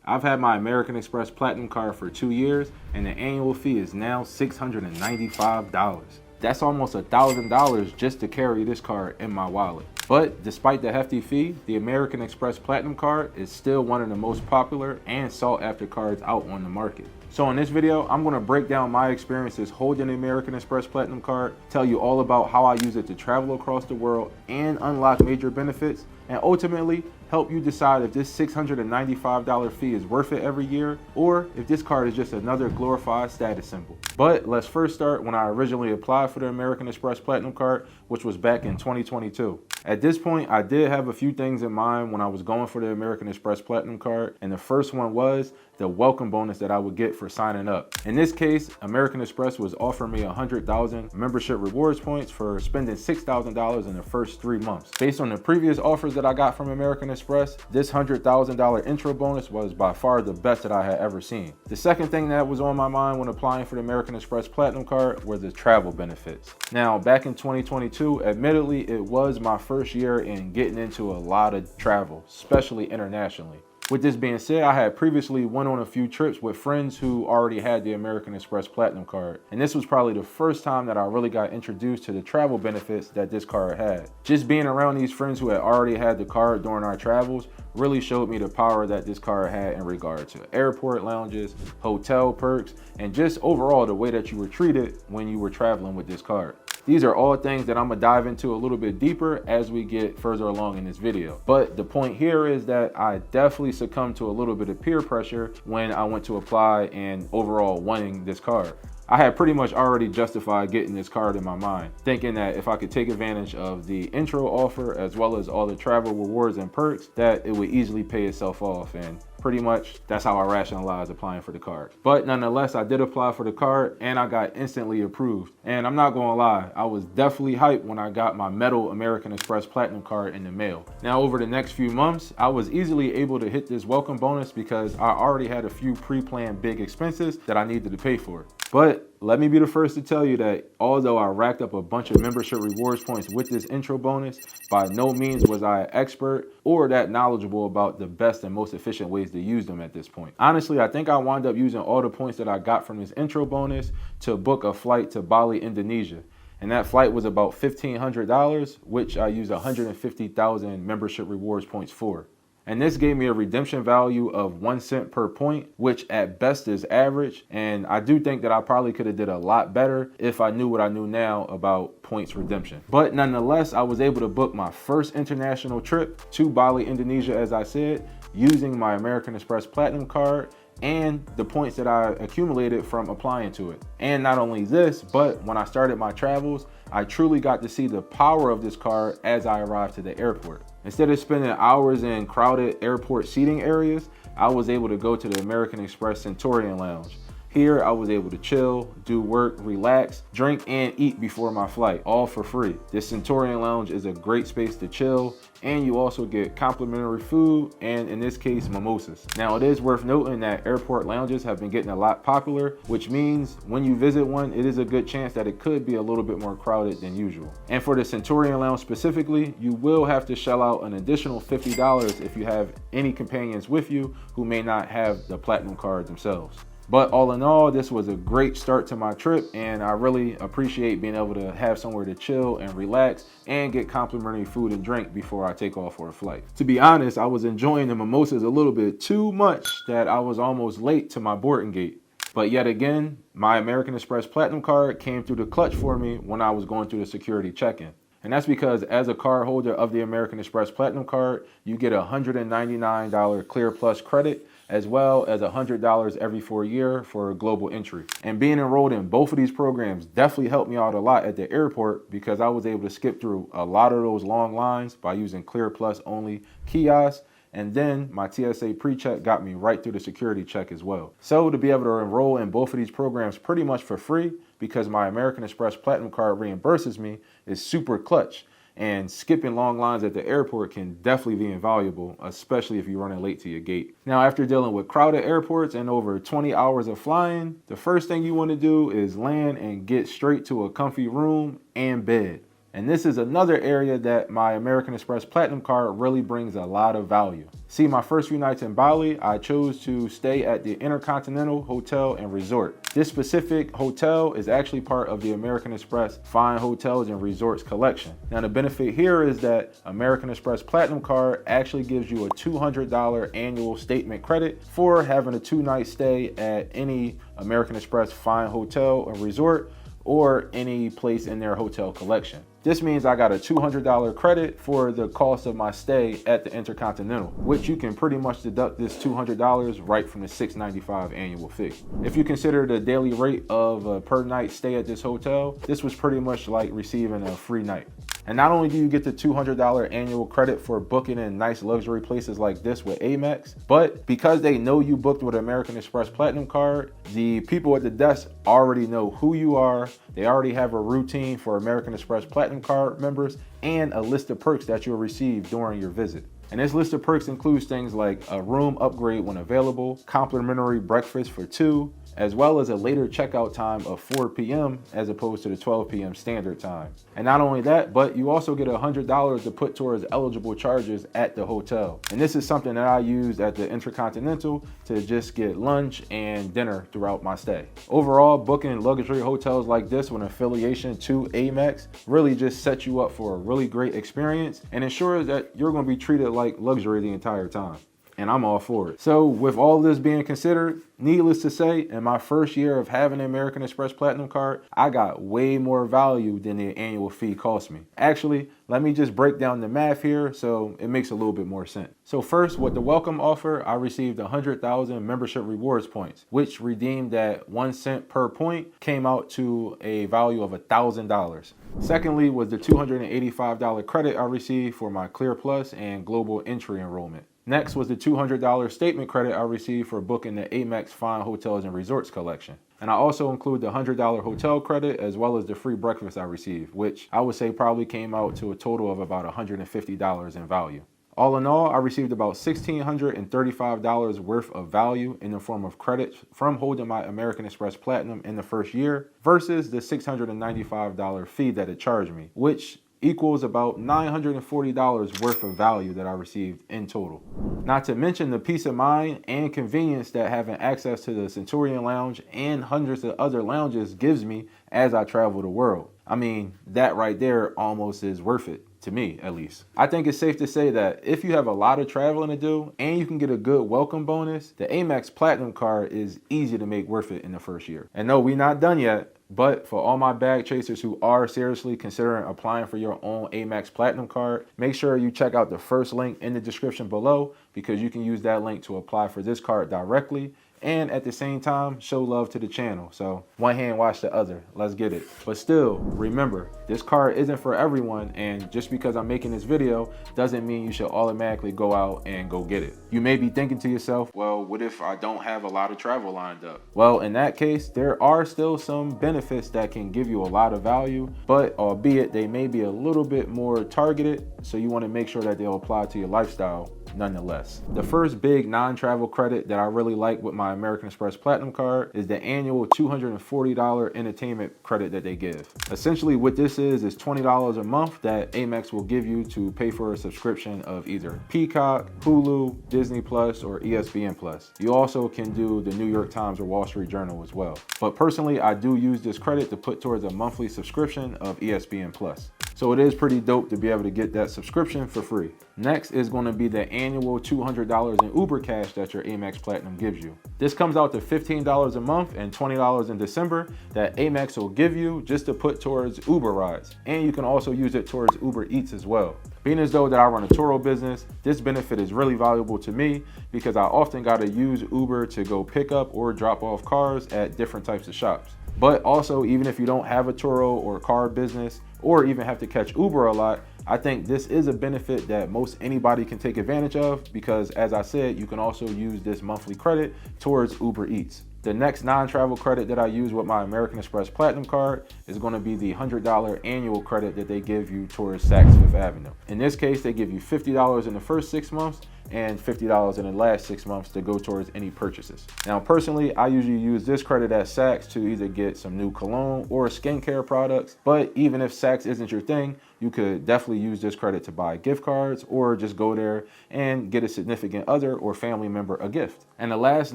I've had my American Express Platinum Card for 2 years, and the annual fee is now $695. That's almost $1,000 just to carry this card in my wallet. But despite the hefty fee, the American Express Platinum Card is still one of the most popular and sought after cards out on the market. So in this video, I'm going to break down my experiences holding the American Express Platinum Card, tell you all about how I use it to travel across the world and unlock major benefits, and ultimately help you decide if this $695 fee is worth it every year, or if this card is just another glorified status symbol. But let's first start when I originally applied for the American Express Platinum Card, which was back in 2022. At this point, I did have a few things in mind when I was going for the American Express Platinum Card, and the first one was the welcome bonus that I would get for signing up. In this case, American Express was offering me 100,000 membership rewards points for spending $6,000 in the first 3 months. Based on the previous offers that I got from American Express, this $100,000 intro bonus was by far the best that I had ever seen. The second thing that was on my mind when applying for the American Express Platinum Card were the travel benefits. Now, back in 2022, admittedly, it was my first year in getting into a lot of travel, especially internationally. With this being said, I had previously went on a few trips with friends who already had the American Express Platinum Card, and this was probably the first time that I really got introduced to the travel benefits that this card had. Just being around these friends who had already had the card during our travels really showed me the power that this card had in regard to airport lounges, hotel perks, and just overall the way that you were treated when you were traveling with this card. These are all things that I'm gonna dive into a little bit deeper as we get further along in this video. But the point here is that I definitely succumbed to a little bit of peer pressure when I went to apply and overall wanting this card. I had pretty much already justified getting this card in my mind, thinking that if I could take advantage of the intro offer as well as all the travel rewards and perks, that it would easily pay itself off, and pretty much that's how I rationalized applying for the card. But nonetheless, I did apply for the card and I got instantly approved. And I'm not gonna lie, I was definitely hyped when I got my metal American Express Platinum Card in the mail. Now, over the next few months, I was easily able to hit this welcome bonus because I already had a few pre-planned big expenses that I needed to pay for. But let me be the first to tell you that although I racked up a bunch of membership rewards points with this intro bonus, by no means was I an expert or that knowledgeable about the best and most efficient ways to use them at this point. Honestly, I think I wound up using all the points that I got from this intro bonus to book a flight to Bali, Indonesia. And that flight was about $1,500, which I used 150,000 membership rewards points for. And this gave me a redemption value of 1 cent per point, which at best is average. And I do think that I probably could have did a lot better if I knew what I knew now about points redemption. But nonetheless, I was able to book my first international trip to Bali, Indonesia, as I said, using my American Express Platinum Card and the points that I accumulated from applying to it. And not only this, but when I started my travels, I truly got to see the power of this card as I arrived to the airport. Instead of spending hours in crowded airport seating areas, I was able to go to the American Express Centurion Lounge. Here, I was able to chill, do work, relax, drink, and eat before my flight, all for free. This Centurion Lounge is a great space to chill, and you also get complimentary food, and in this case, mimosas. Now, it is worth noting that airport lounges have been getting a lot popular, which means when you visit one, it is a good chance that it could be a little bit more crowded than usual. And for the Centurion Lounge specifically, you will have to shell out an additional $50 if you have any companions with you who may not have the Platinum Card themselves. But all in all, this was a great start to my trip, and I really appreciate being able to have somewhere to chill and relax and get complimentary food and drink before I take off for a flight. To be honest, I was enjoying the mimosas a little bit too much that I was almost late to my boarding gate. But yet again, my American Express Platinum Card came through the clutch for me when I was going through the security check-in. And that's because as a card holder of the American Express Platinum Card, you get a $199 Clear Plus credit, as well as $100 every 4 years for a global entry. And being enrolled in both of these programs definitely helped me out a lot at the airport because I was able to skip through a lot of those long lines by using Clear Plus only kiosks. And then my TSA pre-check got me right through the security check as well. So to be able to enroll in both of these programs pretty much for free because my American Express Platinum Card reimburses me is super clutch. And skipping long lines at the airport can definitely be invaluable, especially if you're running late to your gate. Now, after dealing with crowded airports and over 20 hours of flying, the first thing you want to do is land and get straight to a comfy room and bed. And this is another area that my American Express Platinum Card really brings a lot of value. See, my first few nights in Bali, I chose to stay at the Intercontinental Hotel and Resort. This specific hotel is actually part of the American Express Fine Hotels and Resorts collection. Now, the benefit here is that American Express Platinum Card actually gives you a $200 annual statement credit for having a 2-night stay at any American Express Fine Hotel or Resort or any place in their hotel collection. This means I got a $200 credit for the cost of my stay at the Intercontinental, which you can pretty much deduct this $200 right from the $695 annual fee. If you consider the daily rate of a per night stay at this hotel, this was pretty much like receiving a free night. And not only do you get the $200 annual credit for booking in nice luxury places like this with Amex, but because they know you booked with American Express Platinum Card, the people at the desk already know who you are. They already have a routine for American Express Platinum Card members and a list of perks that you'll receive during your visit. And this list of perks includes things like a room upgrade when available, complimentary breakfast for 2, as well as a later checkout time of 4 p.m. as opposed to the 12 p.m. standard time. And not only that, but you also get $100 to put towards eligible charges at the hotel. And this is something that I used at the Intercontinental to just get lunch and dinner throughout my stay. Overall, booking luxury hotels like this with an affiliation to Amex really just sets you up for a really great experience and ensures that you're going to be treated like luxury the entire time. And I'm all for it. So with all this being considered, needless to say, in my first year of having an American Express Platinum Card, I got way more value than the annual fee cost me. Actually, let me just break down the math here so it makes a little bit more sense. So first, with the welcome offer, I received 100,000 membership rewards points, which redeemed at 1 cent per point came out to a value of $1,000. Secondly was the $285 credit I received for my Clear Plus and Global Entry enrollment. Next was the $200 statement credit I received for booking the Amex Fine Hotels and Resorts collection. And I also include the $100 hotel credit as well as the free breakfast I received, which I would say probably came out to a total of about $150 in value. All in all, I received about $1,635 worth of value in the form of credits from holding my American Express Platinum in the first year versus the $695 fee that it charged me, which equals about $940 worth of value that I received in total. Not to mention the peace of mind and convenience that having access to the Centurion Lounge and hundreds of other lounges gives me as I travel the world. I mean, that right there almost is worth it. To me, at least. I think it's safe to say that if you have a lot of traveling to do and you can get a good welcome bonus, the Amex Platinum Card is easy to make worth it in the first year. And no, we're not done yet. But for all my bag chasers who are seriously considering applying for your own Amex Platinum Card, make sure you check out the first link in the description below because you can use that link to apply for this card directly and at the same time show love to the channel. So one hand wash the other. Let's get it. But still, remember, this card isn't for everyone, and just because I'm making this video doesn't mean you should automatically go out and go get it. You may be thinking to yourself, well, what if I don't have a lot of travel lined up? Well, in that case, there are still some benefits that can give you a lot of value, but albeit they may be a little bit more targeted, so you want to make sure that they'll apply to your lifestyle nonetheless. The first big non-travel credit that I really like with my American Express Platinum Card is the annual $240 entertainment credit that they give. Essentially what this is $20 a month that Amex will give you to pay for a subscription of either Peacock, Hulu, Disney Plus, or ESPN Plus. You also can do the New York Times or Wall Street Journal as well. But personally, I do use this credit to put towards a monthly subscription of ESPN Plus. So it is pretty dope to be able to get that subscription for free. Next is going to be the annual $200 in Uber cash that your Amex Platinum gives you. This comes out to $15 a month and $20 in December that Amex will give you just to put towards Uber rides. And you can also use it towards Uber Eats as well. Being as though that I run a Turo business, this benefit is really valuable to me because I often got to use Uber to go pick up or drop off cars at different types of shops. But also, even if you don't have a Turo or car business or even have to catch Uber a lot, I think this is a benefit that most anybody can take advantage of because, as I said, you can also use this monthly credit towards Uber Eats. The next non-travel credit that I use with my American Express Platinum Card is going to be the $100 annual credit that they give you towards Saks Fifth Avenue. In this case, they give you $50 in the first 6 months and $50 in the last 6 months to go towards any purchases. Now, personally, I usually use this credit at Saks to either get some new cologne or skincare products, but even if Saks isn't your thing, you could definitely use this credit to buy gift cards or just go there and get a significant other or family member a gift. And the last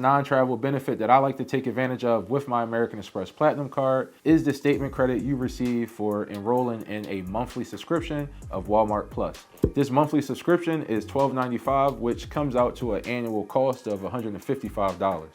non-travel benefit that I like to take advantage of with my American Express Platinum Card is the statement credit you receive for enrolling in a monthly subscription of Walmart Plus. This monthly subscription is $12.95, which comes out to an annual cost of $155.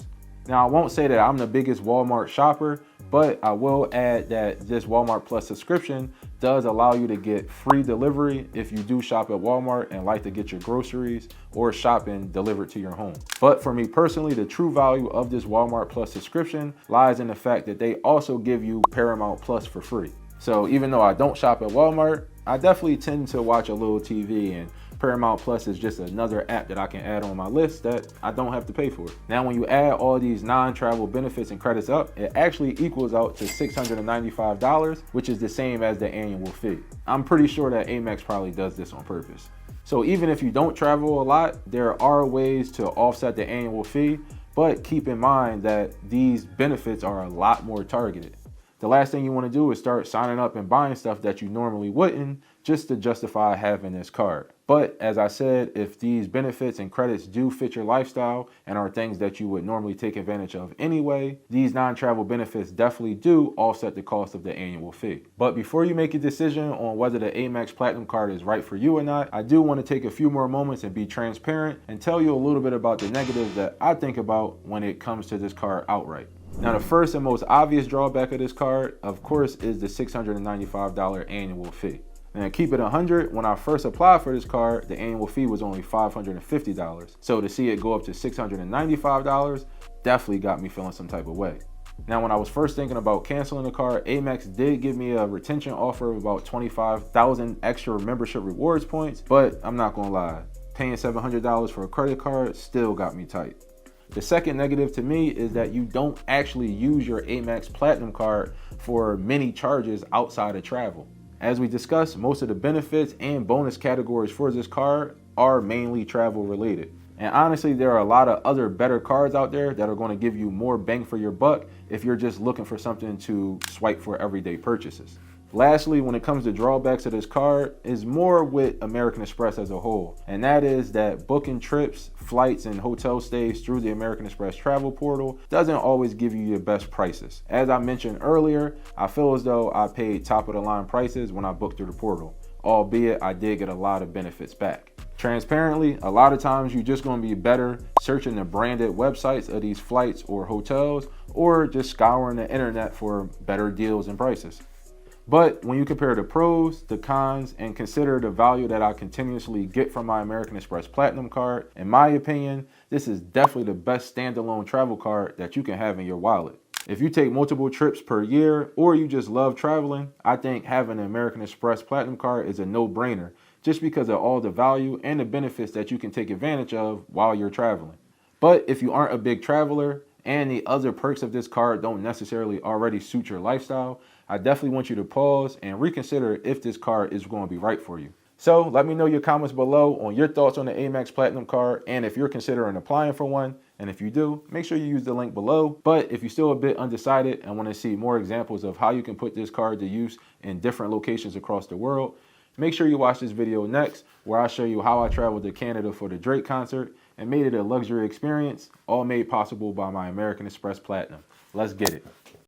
Now, I won't say that I'm the biggest Walmart shopper, but I will add that this Walmart Plus subscription does allow you to get free delivery if you do shop at Walmart and like to get your groceries or shopping delivered to your home. But for me personally, the true value of this Walmart Plus subscription lies in the fact that they also give you Paramount Plus for free. So even though I don't shop at Walmart, I definitely tend to watch a little TV, and Paramount Plus is just another app that I can add on my list that I don't have to pay for. Now, when you add all these non-travel benefits and credits up, it actually equals out to $695, which is the same as the annual fee. I'm pretty sure that Amex probably does this on purpose. So even if you don't travel a lot, there are ways to offset the annual fee, but keep in mind that these benefits are a lot more targeted. The last thing you want to do is start signing up and buying stuff that you normally wouldn't just to justify having this card. But as I said, if these benefits and credits do fit your lifestyle and are things that you would normally take advantage of anyway, these non-travel benefits definitely do offset the cost of the annual fee. But before you make a decision on whether the Amex Platinum Card is right for you or not, I do want to take a few more moments and be transparent and tell you a little bit about the negatives that I think about when it comes to this card outright. Now, the first and most obvious drawback of this card, of course, is the $695 annual fee. And keep it 100, when I first applied for this card, the annual fee was only $550. So to see it go up to $695 definitely got me feeling some type of way. Now, when I was first thinking about canceling the card, Amex did give me a retention offer of about 25,000 extra membership rewards points, but I'm not gonna lie, paying $700 for a credit card still got me tight. The second negative to me is that you don't actually use your Amex Platinum Card for many charges outside of travel. As we discussed, most of the benefits and bonus categories for this card are mainly travel related. And honestly, there are a lot of other better cards out there that are going to give you more bang for your buck if you're just looking for something to swipe for everyday purchases. Lastly, when it comes to drawbacks of this card, is more with American Express as a whole. And that is that booking trips, flights, and hotel stays through the American Express travel portal doesn't always give you your best prices. As I mentioned earlier, I feel as though I paid top of the line prices when I booked through the portal, albeit I did get a lot of benefits back. Transparently, a lot of times you're just going to be better searching the branded websites of these flights or hotels, or just scouring the internet for better deals and prices. But when you compare the pros, the cons, and consider the value that I continuously get from my American Express Platinum Card, in my opinion, this is definitely the best standalone travel card that you can have in your wallet. If you take multiple trips per year, or you just love traveling, I think having an American Express Platinum Card is a no-brainer, just because of all the value and the benefits that you can take advantage of while you're traveling. But if you aren't a big traveler, and the other perks of this card don't necessarily already suit your lifestyle, I definitely want you to pause and reconsider if this card is going to be right for you. So let me know your comments below on your thoughts on the Amex Platinum Card, and if you're considering applying for one. And if you do, make sure you use the link below. But if you're still a bit undecided and want to see more examples of how you can put this card to use in different locations across the world, make sure you watch this video next, where I show you how I traveled to Canada for the Drake concert and made it a luxury experience, all made possible by my American Express Platinum. Let's get it.